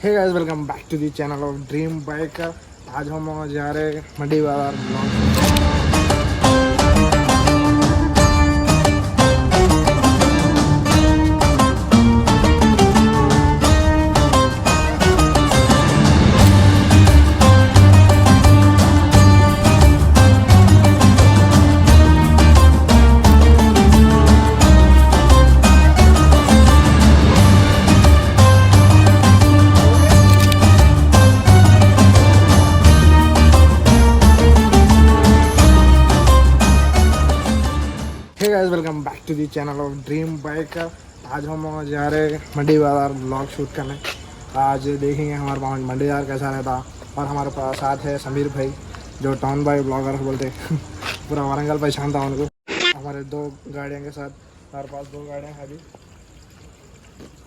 Hey guys, welcome back to the channel of Dream Biker. आज हम जा रहे हैं मंडी बाजार blog. Hey guys, welcome back to the channel of Dream Biker. आज हम जा रहे हैं मंडी बाजार ब्लॉग शूट करने। आज देखेंगे हमारे पास मंडी बाजार कैसा रहता। और हमारे पास साथ है समीर भाई, जो टाउन बाइक ब्लॉगर बोलते पूरा वारंगल पहचानता उनको। हमारे दो गाड़ियों के साथ, हमारे पास दो गाड़ियाँ हैं अभी।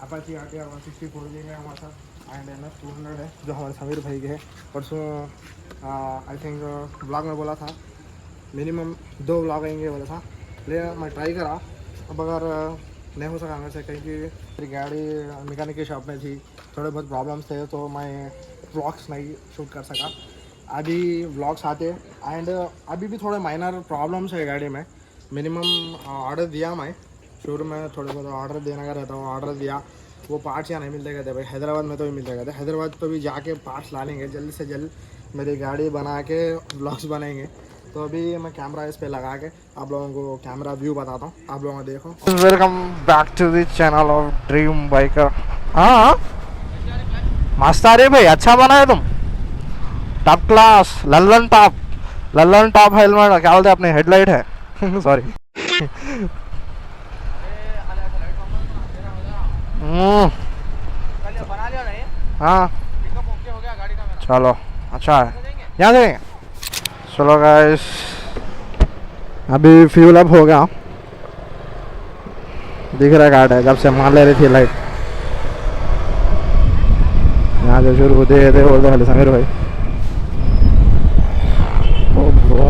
अपाची आके 164 भी है हमारे साथ, एंड NS 200 है जो हमारे समीर भाई के है। परसों आई थिंक ब्लॉग में बोला था मिनिमम 2 ब्लॉग आएंगे बोला था, लेकिन मैं ट्राई करा। अब अगर नहीं हो सका मेरे से, कहीं की मेरी गाड़ी मैकेनिक की शॉप में थी, थोड़े बहुत प्रॉब्लम्स थे तो मैं व्लॉग्स नहीं शूट कर सका। अभी व्लॉग्स आते एंड अभी भी थोड़े माइनर प्रॉब्लम्स है गाड़ी में। मिनिमम ऑर्डर दिया मैं शुरू में, थोड़े बहुत ऑर्डर देने का रहता हूँ। ऑर्डर दिया, वो पार्ट्स यहाँ नहीं मिलते गए थे भाई। हैदराबाद में तो भी मिलते गए थे। हैदराबाद तो भी जाके पार्ट्स ला लेंगे जल्द से जल्द, मेरी गाड़ी बना के व्लॉग्स बनाएंगे। तो अभी मैं कैमरा इस पे लगा के आप लोगों को कैमरा व्यू बताता हूँ, आप लोगों को देखो। Welcome back to the channel of Dream Biker. हाँ मस्त आ रही भाई, अच्छा बना है तुम, top class. Lallan top helmet क्या बोलते हैं अपने, हेडलाइट है सॉरी। हाँ चलो अच्छा है, यहाँ से चलो गाइस। अभी फ्यूल अप हो गया, दिख रहा है गार्ड है जब से मान ले रही थी लाइट। यहाँ से शुरू होते बोलते हले समीर भाई। ओ ब्रो,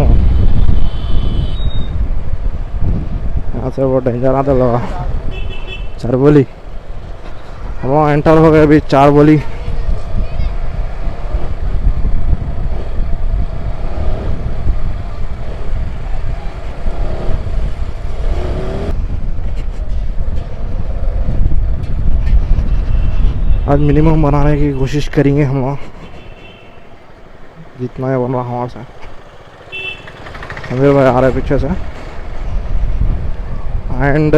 यहाँ से वो डेंजर आता लगा। चारबोली हम एंटर हो गए अभी चारबोली। आज मिनिमम बनाने की कोशिश करेंगे हम लोग, जितना है बन रहा हमारे से। समीर भाई आ रहे पीछे से एंड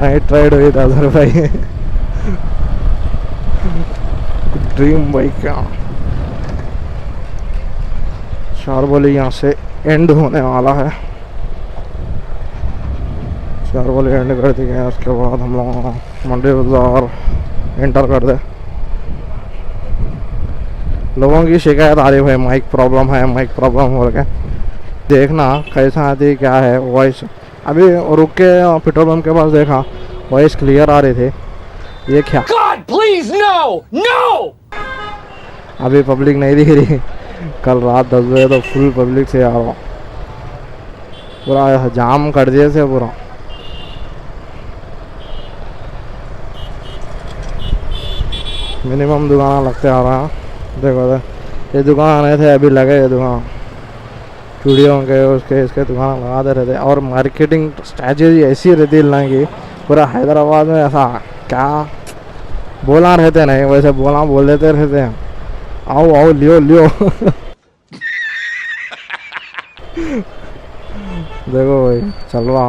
नाइट राइड हुई था सर भाई ड्रीम बाइक का। चारबोली यहाँ से एंड होने वाला है। चारबोली एंड कर दी गई, उसके बाद हम लोग मंडी बाजार एंटर कर दे। लोगों की शिकायत आ रही भाई, माइक प्रॉब्लम हो रहा है। देखना कैसा आती क्या है वॉइस। अभी रुक के पेट्रोल पंप के पास देखा, वॉइस क्लियर आ रही थी। ये क्या God, please, no! अभी पब्लिक नहीं दिख रही। कल रात 10 बजे तो फुल पब्लिक से आ रहा हूँ, पूरा जाम कर दिए थे पूरा। मिनिमम दुकान लगते आ रहा है। देखो ये दुकान आए थे, अभी लगे ये दुकान चूड़ियों के उसके इसके दुकान लगाते रहते। और मार्केटिंग स्ट्रैटेजी ऐसी रहती है की पूरा हैदराबाद में ऐसा क्या बोला रहते नहीं, वैसे बोल देते रहते हैं। आओ लियो देखो भाई चल रहा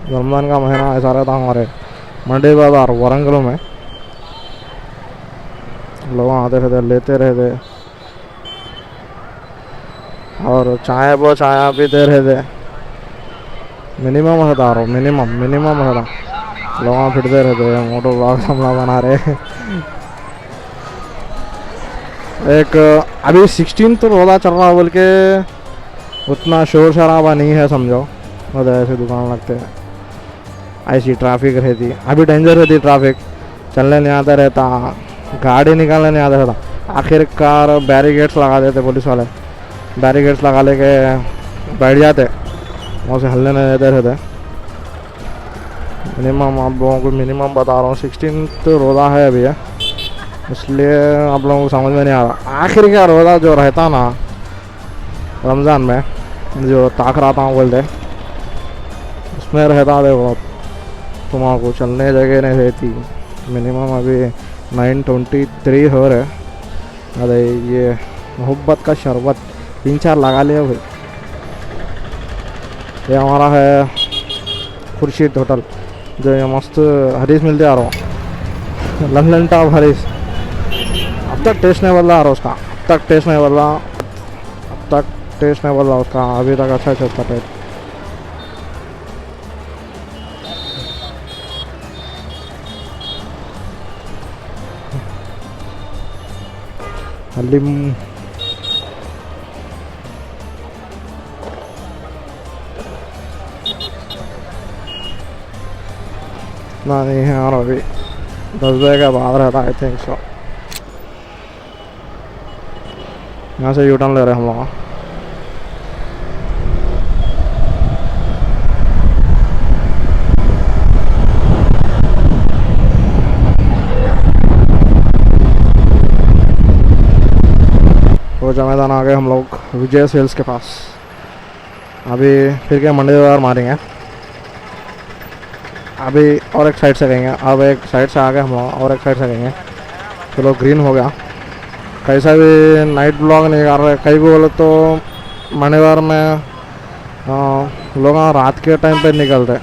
रमजान का महीना ऐसा रहता हमारे मंडी बाजार वारंगल में। लोग आते रहते, लेते रहते और चाय पीते रहते। मिनिमम बता रहा हूँ, मिनिमम बता। लोग फिरते रहते, मोटो ब्लॉग हमला बना रहे। एक अभी 16 तो रोज़ा चल रहा बोल के उतना शोर शराबा नहीं है समझो। मतलब ऐसे दुकान लगते हैं, ऐसी ट्रैफिक रहती। अभी डेंजर रहती ट्रैफिक, चलने नहीं आता रहता, गाड़ी निकालने नहीं आता रहता। आखिरकार बैरिकेड्स लगा देते पुलिस वाले, बैरिकेड्स लगा लेके बैठ जाते, वहाँ से हलने नहीं देते रहते। मिनिमम आप लोगों को मिनिमम बता रहा हूँ 16 तो रोज़ा है अभी है, इसलिए आप लोगों को समझ में नहीं आ रहा। आखिर का रोज़ा जो रहता ना रमज़ान में, जो ताकराता बोलते, उसमें रहता देखो तुम्हारा चलने जगह नहीं रहती। मिनिमम अभी 9:23 हो रहे। अरे ये मोहब्बत का शरबत 3-4 लगा लिया भाई। ये हमारा है खुर्शीद होटल, जो ये मस्त हरीस मिलते आ रहा हूँ, लंदन टॉप हरीस। अब तक टेस्ट नहीं बदला आ रहा उसका, अब तक टेस्ट नहीं बदला, अब तक टेस्ट नहीं बदला उसका, अभी तक अच्छा चलता टेस्ट। हलीम ना नहीं है और अभी 10 बजे के बाद रहता आई थिंक सो। यहाँ से यूटर्न ले रहे हम लोग। वो जो मैदान आ गए हम लोग विजय सेल्स के पास। अभी फिर क्या मंडी बाजार मारेंगे, अभी और एक साइड से गएंगे। अब एक साइड से आ गए हम लोग और एक साइड से गएंगे। चलो ग्रीन हो गया। कैसा भी नाइट ब्लॉग नहीं कर रहे, कहीं भी बोले तो मंडी बाजार में लोग रात के टाइम पे निकलते,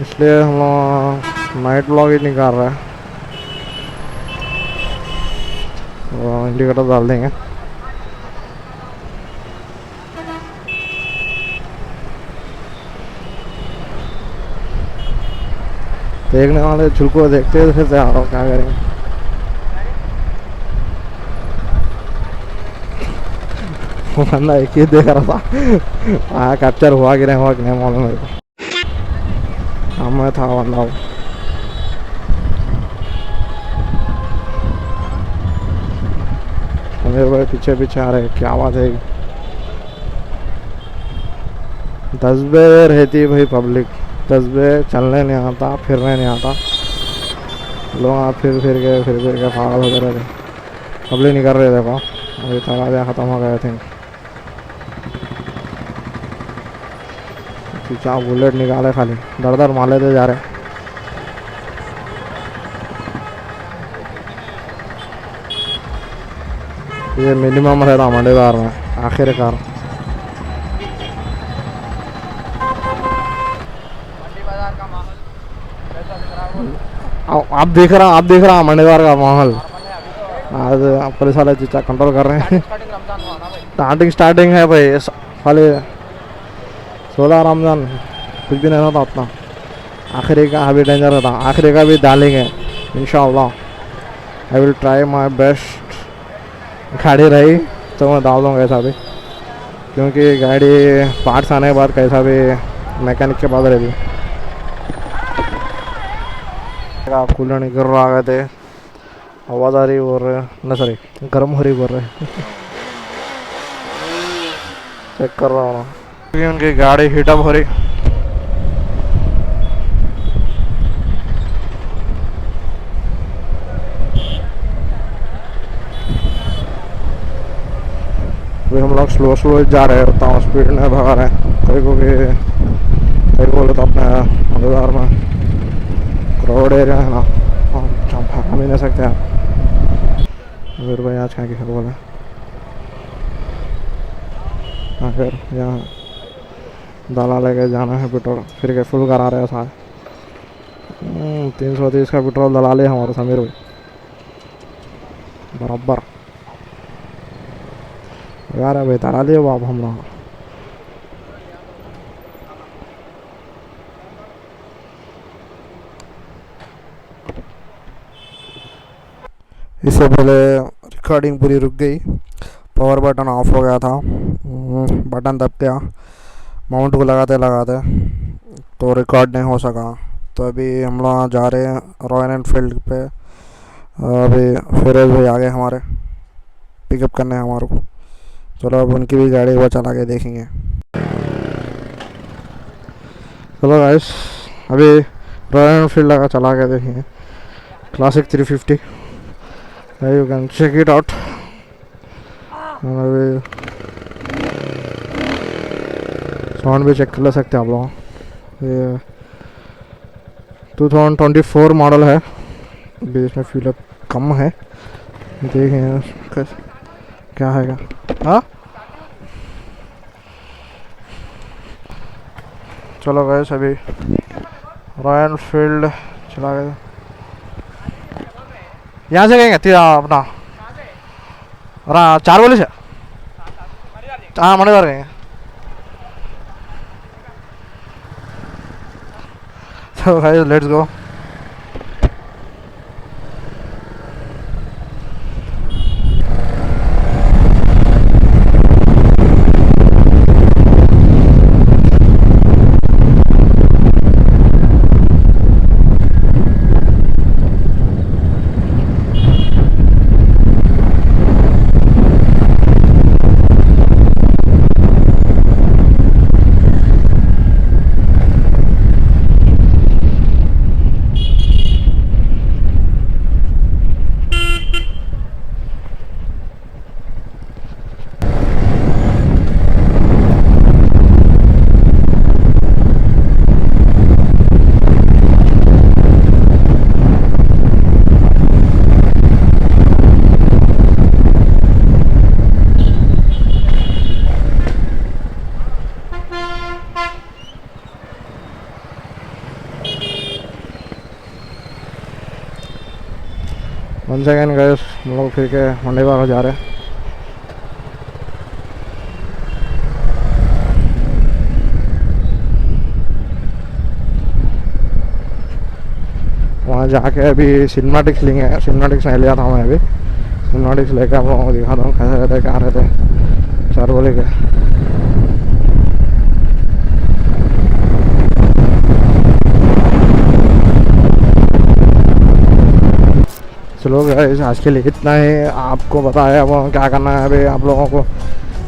इसलिए हम लोग नाइट ब्लॉग ही नहीं कर रहे। इंडिकेटर डाल देंगे। देखने वाले झुलको देखते फिर से आ रहा हूँ, क्या करेंगे। वो बंदा एक ही देख रहा था, कैप्चर हुआ कि नहीं मालूम मेरे को। हाँ मैं था बंदा। मेरे भाई पीछे पीछे आ रहे, क्या बात है। 10 बजे रहती भाई पब्लिक, 10 बजे चलने नहीं आता, फिरने नहीं आता। लोग आप फिर के पागल होते रहते। पब्लिक नहीं कर रहे देखो, अभी तलाबिया ख़त्म हो गए थे। पीछा बुलेट निकाले खाली दर दर माले दे जा रहे। ये मिनिमम रहता मंडी बाजार में आखिरकार। आप देख रहा मंडी बाजार का माहौल। आज पुलिस वाले चीज़ा कंट्रोल कर रहे हैं। स्टार्टिंग है भाई, खाली 16 रमज़ान कुछ भी नहीं होता उतना। आखिरी का अभी डेंजर होता, आखिरी का भी डालेंगे इंशाल्लाह। I will try my best. गाड़ी रही तो मैं डाल दूँगा कैसा भी, क्योंकि गाड़ी पार्ट्स आने के बाद कैसा भी मैकेनिक के पास रहेगी। कूलर नहीं कर रहा, आ गए थे, आवाज़ आ रही बोल रहे ना, सॉरी गर्म हो रही बोल रहे। चेक कर रहा हूँ क्योंकि उनकी गाड़ी हीटअप हो रही। अभी हम लोग स्लो जा रहे होता हूँ, स्पीड में भगा रहे हैं। कहीं को बोले तो अपने बाजार में क्राउड एरिया है ना, हम भागा भी नहीं सकते आप। मेरे भाई आज कहाँ की है बोले, फिर यहाँ दाला लेके जाना है पेट्रोल, फिर के फुल करा रहे हैं सारे। 330 का पेट्रोल दला लिया हमारे समीर भाई बराबर यार। भाई दला लिया बाप हम लोग। इससे पहले रिकॉर्डिंग पूरी रुक गई, पावर बटन ऑफ हो गया था। बटन दब गया, माउंट को लगाते तो रिकॉर्ड नहीं हो सका। तो अभी हम लोग जा रहे हैं रॉयल एनफील्ड पे। अभी फिरोज भाई आ गए हमारे पिकअप करने हमारे को, चलो अब उनकी भी गाड़ी वो चला के देखेंगे। चलो गाइस अभी रॉयल एनफील्ड लगा चला के देखेंगे, classic 350। You can check it out. अभी साउंड भी चेक कर ले सकते हैं आप लोग। ये 2024 मॉडल है, अभी इसमें फ्यूल कम है, देखें क्या है क्या। हाँ चलो गए अभी रॉयल एनफील्ड चला गए। यहाँ से गएंगे अपना चार बोली से, हाँ मणिवार गएंगे। तो guys let's go. One second guys, हम लोग फिर के मंडेवार जा रहे हैं। वहाँ जाके अभी सिनेमैटिक्स लेंगे, सिनेमैटिक्स नहीं लिया था मैं अभी, सिनेमैटिक्स लेकर आप लोगों को दिखाता हूँ कैसे रहते क्या रहते चार बोले के। चलो गाइस आज के लिए इतना ही, आपको बताया वो क्या करना है। अभी आप लोगों को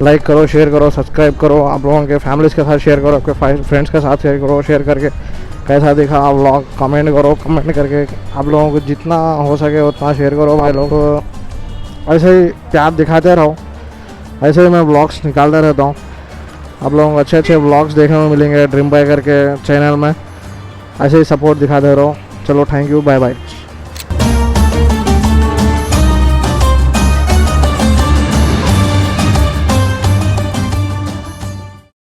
लाइक करो, शेयर करो, सब्सक्राइब करो, आप लोगों के फैमिलीज़ के साथ शेयर करो, आपके फ्रेंड्स के साथ शेयर करो। शेयर करके कैसा दिखा आप व्लॉग कमेंट करो, कमेंट करके आप लोगों को जितना हो सके उतना शेयर करो। भाई लोग ऐसे ही प्यार दिखाते रहो, ऐसे ही मैं व्लॉग्स निकालता रहता हूँ। आप लोगों को अच्छे अच्छे व्लॉग्स देखने को मिलेंगे ड्रीम बाइकर के चैनल में, ऐसे ही सपोर्ट दिखाते रहो। चलो थैंक यू, बाय बाय।